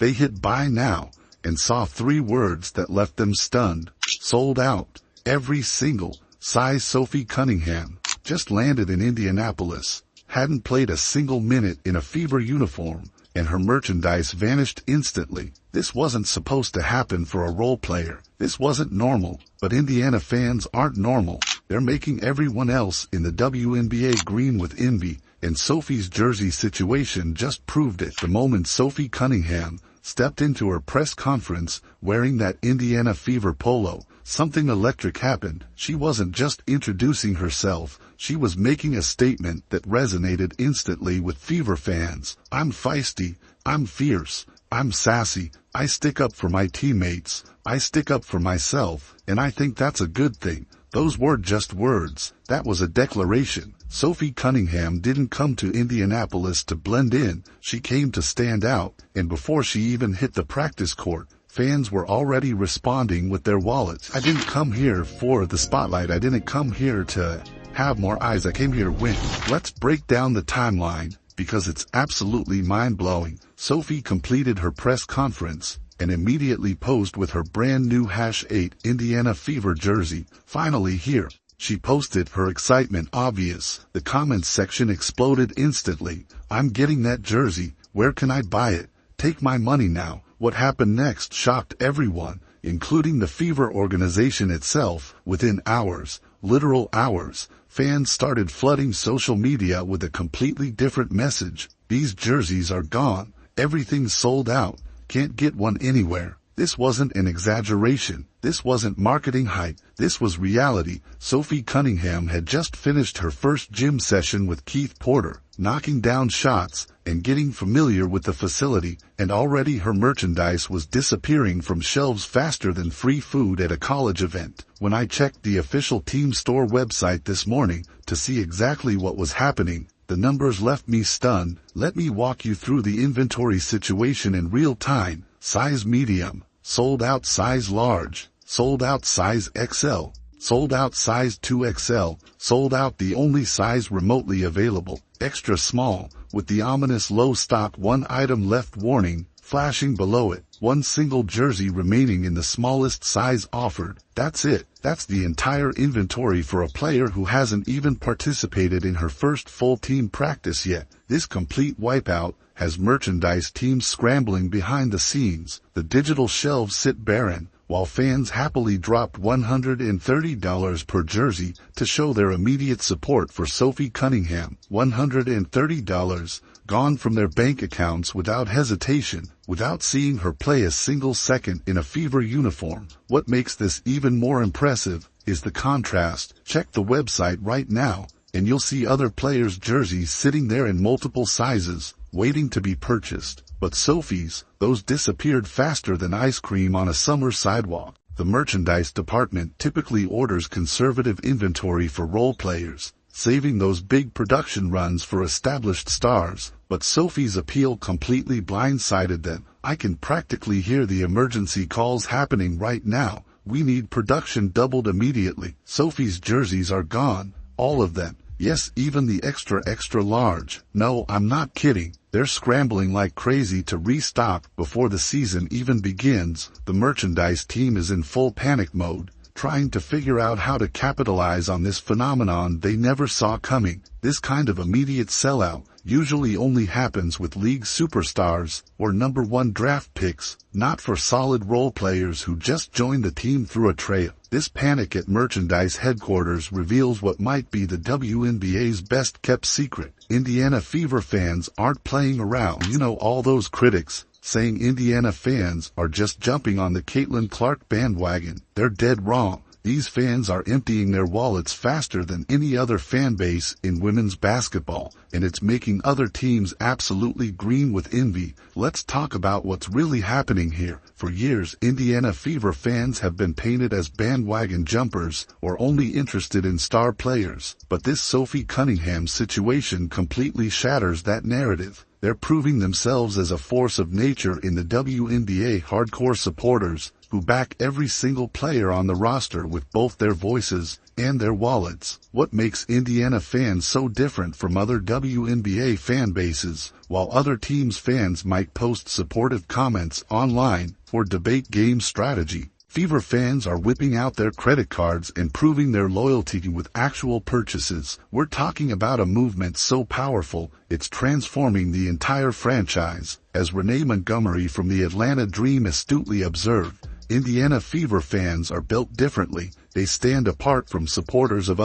They hit buy now and saw 3 words that left them stunned. Sold out. Every single size. Sophie Cunningham just landed in Indianapolis, hadn't played a single minute in a Fever uniform, and her merchandise vanished instantly. This wasn't supposed to happen for a role player. This wasn't normal, but Indiana fans aren't normal. They're making everyone else in the WNBA green with envy, and Sophie's jersey situation just proved it. The moment Sophie Cunningham stepped into her press conference wearing that Indiana Fever polo, something electric happened. She wasn't just introducing herself, she was making a statement that resonated instantly with Fever fans. I'm feisty, I'm fierce, I'm sassy, I stick up for my teammates, I stick up for myself, and I think that's a good thing. Those weren't just words, that was a declaration. Sophie Cunningham didn't come to Indianapolis to blend in, she came to stand out, and before she even hit the practice court, fans were already responding with their wallets. I didn't come here for the spotlight, I didn't come here to have more eyes, I came here to win. Let's break down the timeline, because it's absolutely mind-blowing. Sophie completed her press conference and immediately posed with her brand new #8 Indiana Fever jersey. Finally here. She posted, her excitement obvious. The comments section exploded instantly. I'm getting that jersey. Where can I buy it? Take my money now. What happened next shocked everyone, including the Fever organization itself. Within hours, literal hours, fans started flooding social media with a completely different message. These jerseys are gone. Everything's sold out. Can't get one anywhere. This wasn't an exaggeration. This wasn't marketing hype. This was reality. Sophie Cunningham had just finished her first gym session with Keith Porter, knocking down shots and getting familiar with the facility, and already her merchandise was disappearing from shelves faster than free food at a college event. When I checked the official team store website this morning to see exactly what was happening, the numbers left me stunned. Let me walk you through the inventory situation in real time. Size medium, sold out size large, sold out size XL, sold out size 2XL, sold out the only size remotely available, extra small, with the ominous low stock 1 item left warning flashing below it. 1 single jersey remaining in the smallest size offered. That's it. That's the entire inventory for a player who hasn't even participated in her first full team practice yet. This complete wipeout has merchandise teams scrambling behind the scenes. The digital shelves sit barren, while fans happily dropped $130 per jersey to show their immediate support for Sophie Cunningham. $130 gone from their bank accounts without hesitation, without seeing her play a single second in a Fever uniform. What makes this even more impressive is the contrast. Check the website right now, and you'll see other players' jerseys sitting there in multiple sizes, waiting to be purchased. But Sophie's, those disappeared faster than ice cream on a summer sidewalk. The merchandise department typically orders conservative inventory for role players, saving those big production runs for established stars. But Sophie's appeal completely blindsided them. I can practically hear the emergency calls happening right now. We need production doubled immediately. Sophie's jerseys are gone. All of them. Yes, even the extra large. No, I'm not kidding. They're scrambling like crazy to restock before the season even begins. The merchandise team is in full panic mode, trying to figure out how to capitalize on this phenomenon they never saw coming. This kind of immediate sellout usually only happens with league superstars or #1 draft picks, not for solid role players who just joined the team through a trade. This panic at merchandise headquarters reveals what might be the WNBA's best-kept secret. Indiana Fever fans aren't playing around. You know, all those critics saying Indiana fans are just jumping on the Caitlin Clark bandwagon. They're dead wrong. These fans are emptying their wallets faster than any other fan base in women's basketball, and it's making other teams absolutely green with envy. Let's talk about what's really happening here. For years, Indiana Fever fans have been painted as bandwagon jumpers or only interested in star players. But this Sophie Cunningham situation completely shatters that narrative. They're proving themselves as a force of nature in the WNBA. Hardcore supporters who back every single player on the roster with both their voices and their wallets. What makes Indiana fans so different from other WNBA fan bases? While other teams' fans might post supportive comments online or debate game strategy, Fever fans are whipping out their credit cards and proving their loyalty with actual purchases. We're talking about a movement so powerful, it's transforming the entire franchise. As Renee Montgomery from the Atlanta Dream astutely observed, Indiana Fever fans are built differently. They stand apart from supporters of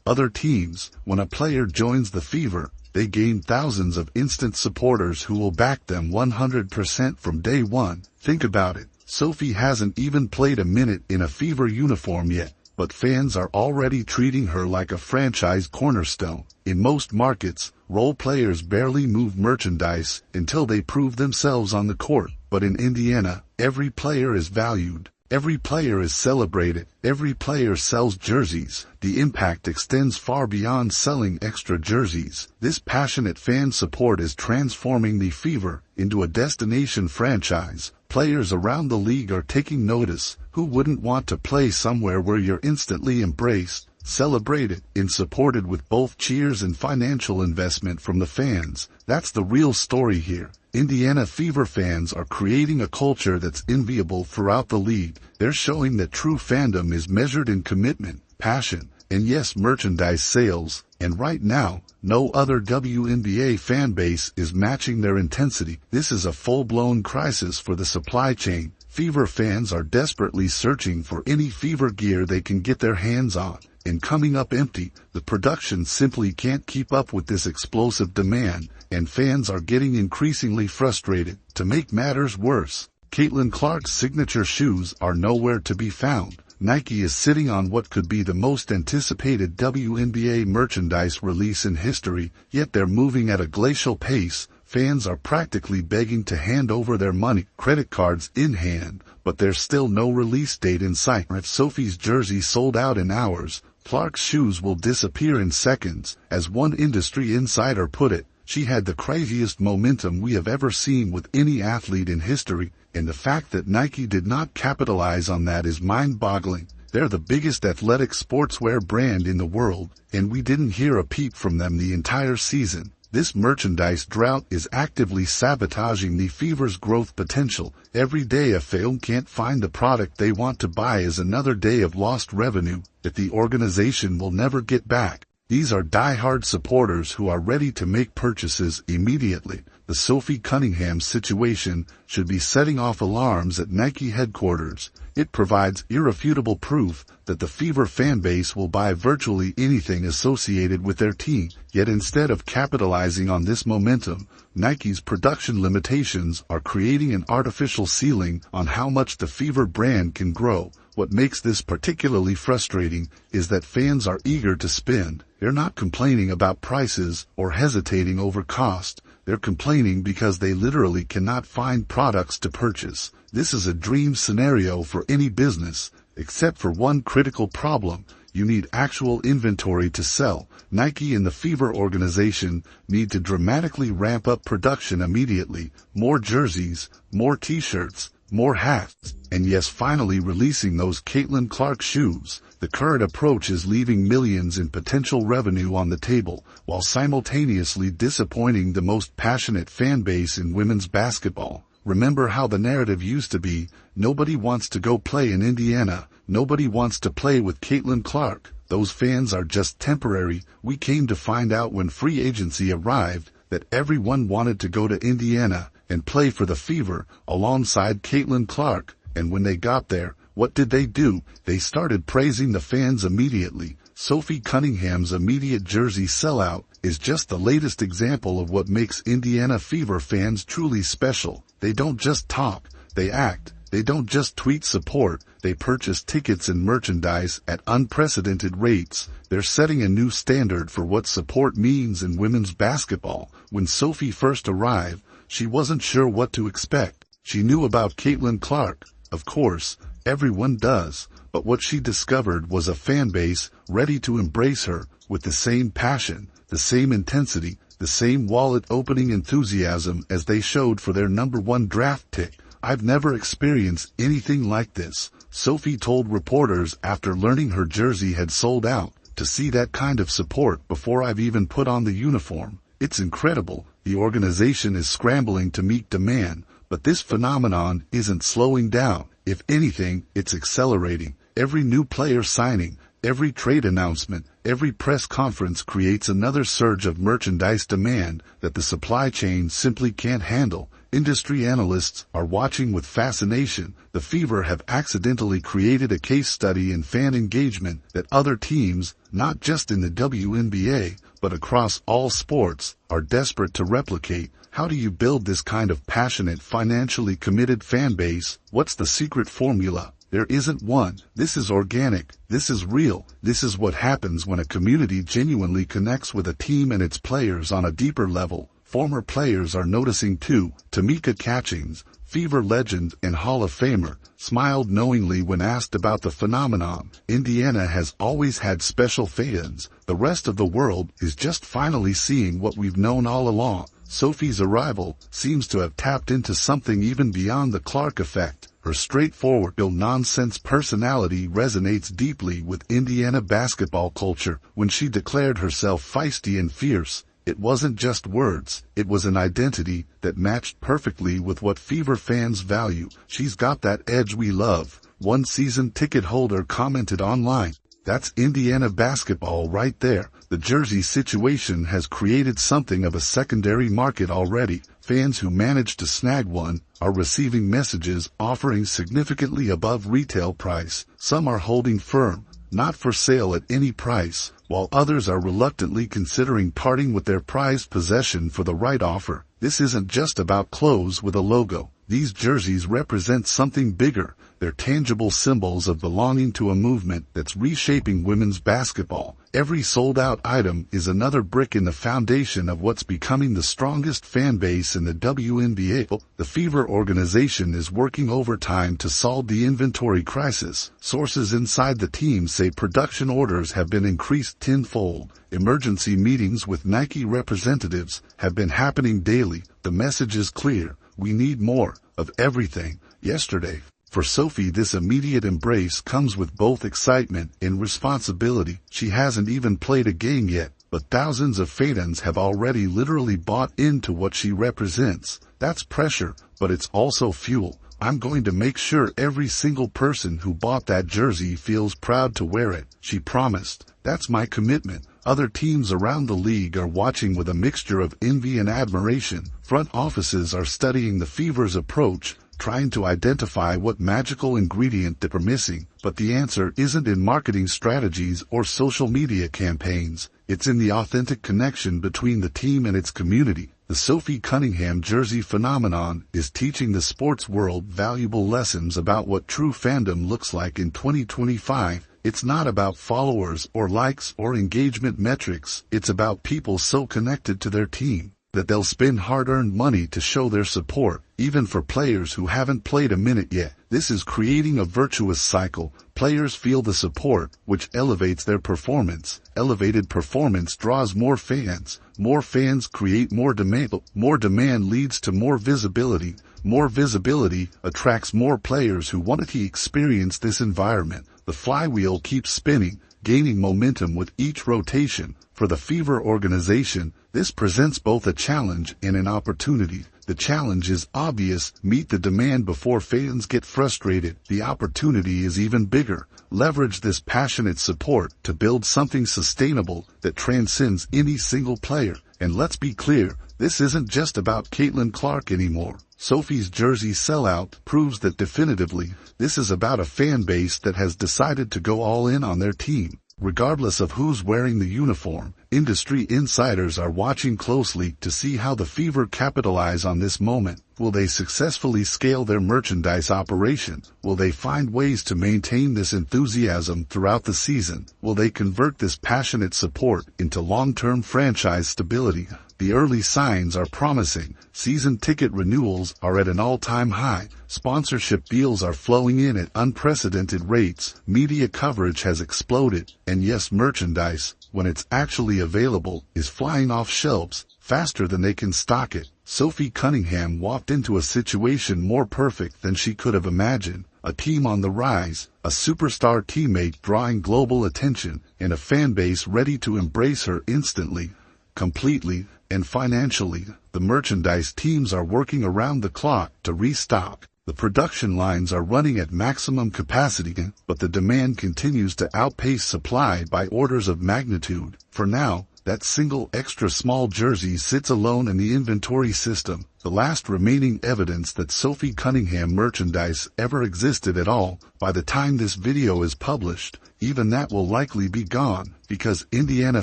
other teams. When a player joins the Fever, they gain thousands of instant supporters who will back them 100% from day one. Think about it. Sophie hasn't even played a minute in a Fever uniform yet, but fans are already treating her like a franchise cornerstone. In most markets, role players barely move merchandise until they prove themselves on the court. But in Indiana, every player is valued. Every player is celebrated. Every player sells jerseys. The impact extends far beyond selling extra jerseys. This passionate fan support is transforming the Fever into a destination franchise. Players around the league are taking notice. Who wouldn't want to play somewhere where you're instantly embraced, celebrated, and supported with both cheers and financial investment from the fans? That's the real story here. Indiana Fever fans are creating a culture that's enviable throughout the league. They're showing that true fandom is measured in commitment, passion, and yes, merchandise sales. And right now, no other WNBA fan base is matching their intensity. This is a full-blown crisis for the supply chain. Fever fans are desperately searching for any Fever gear they can get their hands on, and coming up empty. The production simply can't keep up with this explosive demand, and fans are getting increasingly frustrated. To make matters worse, Caitlin Clark's signature shoes are nowhere to be found. Nike is sitting on what could be the most anticipated WNBA merchandise release in history, yet they're moving at a glacial pace. Fans are practically begging to hand over their money, credit cards in hand, but there's still no release date in sight. If Sophie's jersey sold out in hours, Clark's shoes will disappear in seconds. As one industry insider put it, she had the craziest momentum we have ever seen with any athlete in history, and the fact that Nike did not capitalize on that is mind-boggling. They're the biggest athletic sportswear brand in the world, and we didn't hear a peep from them the entire season. This merchandise drought is actively sabotaging the Fever's growth potential. Every day a fan can't find the product they want to buy is another day of lost revenue that the organization will never get back. These are die-hard supporters who are ready to make purchases immediately. The Sophie Cunningham situation should be setting off alarms at Nike headquarters. It provides irrefutable proof that the Fever fanbase will buy virtually anything associated with their team. Yet instead of capitalizing on this momentum, Nike's production limitations are creating an artificial ceiling on how much the Fever brand can grow. What makes this particularly frustrating is that fans are eager to spend. They're not complaining about prices or hesitating over cost. They're complaining because they literally cannot find products to purchase. This is a dream scenario for any business, except for one critical problem. You need actual inventory to sell. Nike and the Fever organization need to dramatically ramp up production immediately. More jerseys, more t-shirts, more hats, and yes, finally releasing those Caitlin Clark shoes. The current approach is leaving millions in potential revenue on the table, while simultaneously disappointing the most passionate fan base in women's basketball. Remember how the narrative used to be, nobody wants to go play in Indiana, nobody wants to play with Caitlin Clark. Those fans are just temporary. We came to find out when free agency arrived that everyone wanted to go to Indiana and play for the Fever alongside Caitlin Clark. And when they got there, what did they do? They started praising the fans immediately. Sophie Cunningham's immediate jersey sellout is just the latest example of what makes Indiana Fever fans truly special. They don't just talk, they act. They don't just tweet support, they purchase tickets and merchandise at unprecedented rates. They're setting a new standard for what support means in women's basketball. When Sophie first arrived, she wasn't sure what to expect. She knew about Caitlin Clark, of course, everyone does, but what she discovered was a fan base ready to embrace her with the same passion, the same intensity, the same wallet-opening enthusiasm as they showed for their #1 draft pick. I've never experienced anything like this. Sophie told reporters after learning her jersey had sold out. To see that kind of support before I've even put on the uniform, it's incredible. The organization is scrambling to meet demand, but this phenomenon isn't slowing down. If anything, it's accelerating. Every new player signing, every trade announcement, every press conference creates another surge of merchandise demand that the supply chain simply can't handle. Industry analysts are watching with fascination. The Fever have accidentally created a case study in fan engagement that other teams, not just in the WNBA, but across all sports, are desperate to replicate. How do you build this kind of passionate, financially committed fan base? What's the secret formula? There isn't one. This is organic. This is real. This is what happens when a community genuinely connects with a team and its players on a deeper level. Former players are noticing too. Tamika Catchings, Fever legend and Hall of Famer, smiled knowingly when asked about the phenomenon. Indiana has always had special fans. The rest of the world is just finally seeing what we've known all along. Sophie's arrival seems to have tapped into something even beyond the Clark effect. Her straightforward, no-nonsense personality resonates deeply with Indiana basketball culture. When she declared herself feisty and fierce, it wasn't just words, it was an identity that matched perfectly with what Fever fans value. She's got that edge we love, one season ticket holder commented online. That's Indiana basketball right there. The jersey situation has created something of a secondary market already. Fans who manage to snag one are receiving messages offering significantly above retail price. Some are holding firm, not for sale at any price, while others are reluctantly considering parting with their prized possession for the right offer. This isn't just about clothes with a logo. These jerseys represent something bigger. They're tangible symbols of belonging to a movement that's reshaping women's basketball. Every sold-out item is another brick in the foundation of what's becoming the strongest fan base in the WNBA. The Fever organization is working overtime to solve the inventory crisis. Sources inside the team say production orders have been increased tenfold. Emergency meetings with Nike representatives have been happening daily. The message is clear. We need more of everything. Yesterday, for Sophie, this immediate embrace comes with both excitement and responsibility. She hasn't even played a game yet, but thousands of fans have already literally bought into what she represents. That's pressure, but it's also fuel. I'm going to make sure every single person who bought that jersey feels proud to wear it, she promised. That's my commitment. Other teams around the league are watching with a mixture of envy and admiration. Front offices are studying the Fever's approach, trying to identify what magical ingredient that we're missing. But the answer isn't in marketing strategies or social media campaigns. It's in the authentic connection between the team and its community. The Sophie Cunningham jersey phenomenon is teaching the sports world valuable lessons about what true fandom looks like in 2025. It's not about followers or likes or engagement metrics. It's about people so connected to their team that they'll spend hard-earned money to show their support, even for players who haven't played a minute yet. This is creating a virtuous cycle. Players feel the support, which elevates their performance. Elevated performance draws more fans. More fans create more demand. More demand leads to more visibility. More visibility attracts more players who want to experience this environment. The flywheel keeps spinning, gaining momentum with each rotation. For the Fever organization, this presents both a challenge and an opportunity. The challenge is obvious: meet the demand before fans get frustrated. The opportunity is even bigger: leverage this passionate support to build something sustainable that transcends any single player. And let's be clear, this isn't just about Caitlin Clark anymore. Sophie's jersey sellout proves that definitively. This is about a fan base that has decided to go all in on their team. Regardless of who's wearing the uniform, industry insiders are watching closely to see how the Fever capitalize on this moment. Will they successfully scale their merchandise operation? Will they find ways to maintain this enthusiasm throughout the season? Will they convert this passionate support into long-term franchise stability? The early signs are promising. Season ticket renewals are at an all-time high. Sponsorship deals are flowing in at unprecedented rates. Media coverage has exploded. And yes, merchandise, when it's actually available, is flying off shelves faster than they can stock it. Sophie Cunningham walked into a situation more perfect than she could have imagined. a team on the rise, a superstar teammate drawing global attention, and a fan base ready to embrace her instantly, completely, and financially. The merchandise teams are working around the clock to restock. The production lines are running at maximum capacity, but the demand continues to outpace supply by orders of magnitude. For now, that single extra small jersey sits alone in the inventory system, the last remaining evidence that Sophie Cunningham merchandise ever existed at all. By the time this video is published, even that will likely be gone, because Indiana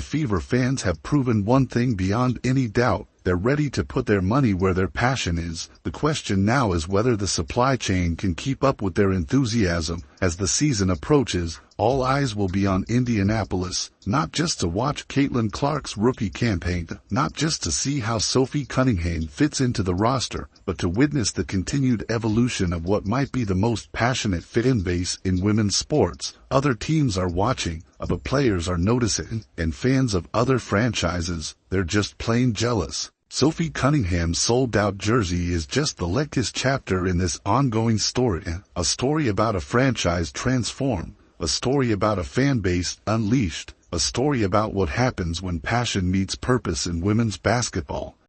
Fever fans have proven one thing beyond any doubt. They're ready to put their money where their passion is. The question now is whether the supply chain can keep up with their enthusiasm. As the season approaches, all eyes will be on Indianapolis, not just to watch Caitlin Clark's rookie campaign, not just to see how Sophie Cunningham fits into the roster, but to witness the continued evolution of what might be the most passionate fan base in women's sports. Other teams are watching, other players are noticing, and fans of other franchises, they're just plain jealous. Sophie Cunningham's sold-out jersey is just the latest chapter in this ongoing story, a story about a franchise transformed, a story about a fan base unleashed, a story about what happens when passion meets purpose in women's basketball.